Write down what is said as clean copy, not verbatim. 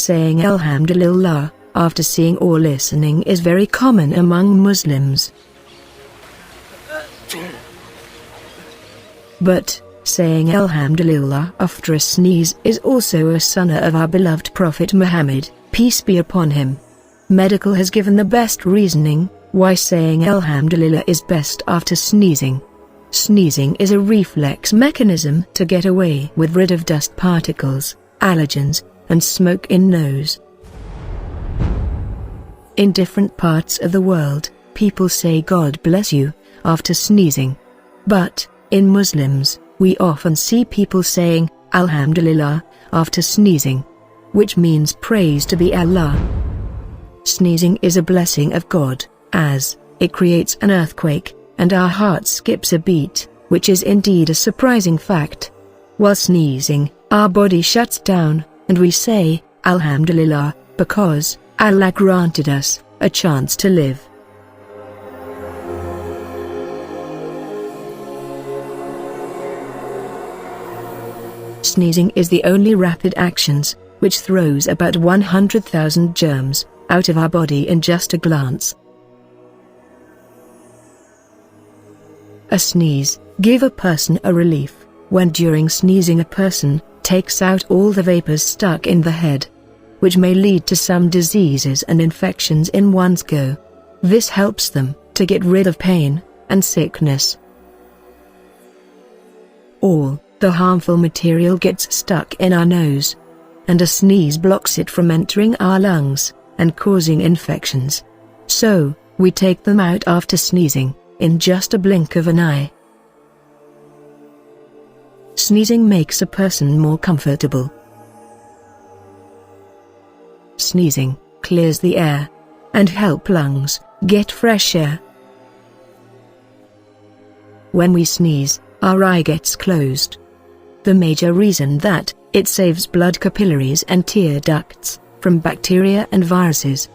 saying Alhamdulillah after seeing or listening is very common among Muslims. But saying Alhamdulillah after a sneeze is also a sunnah of our beloved Prophet Muhammad, peace be upon him. Medical has given the best reasoning why saying Alhamdulillah is best after sneezing. Sneezing is a reflex mechanism to get away with rid of dust particles, allergens, and smoke in nose. In different parts of the world, people say God bless you after sneezing. But in Muslims, we often see people saying Alhamdulillah after sneezing, which means praise to be Allah. Sneezing is a blessing of God, as it creates an earthquake, and our heart skips a beat, which is indeed a surprising fact. While sneezing, our body shuts down, and we say Alhamdulillah, because Allah granted us a chance to live. Sneezing is the only rapid actions which throws about 100,000 germs out of our body in just a glance. A sneeze gives a person a relief, when during sneezing a person takes out all the vapors stuck in the head, which may lead to some diseases and infections in one's go. This helps them to get rid of pain and sickness. All the harmful material gets stuck in our nose, and a sneeze blocks it from entering our lungs and causing infections. So, we take them out after sneezing, in just a blink of an eye. Sneezing makes a person more comfortable. Sneezing clears the air and helps lungs get fresh air. When we sneeze, our eye gets closed. The major reason that it saves blood capillaries and tear ducts from bacteria and viruses.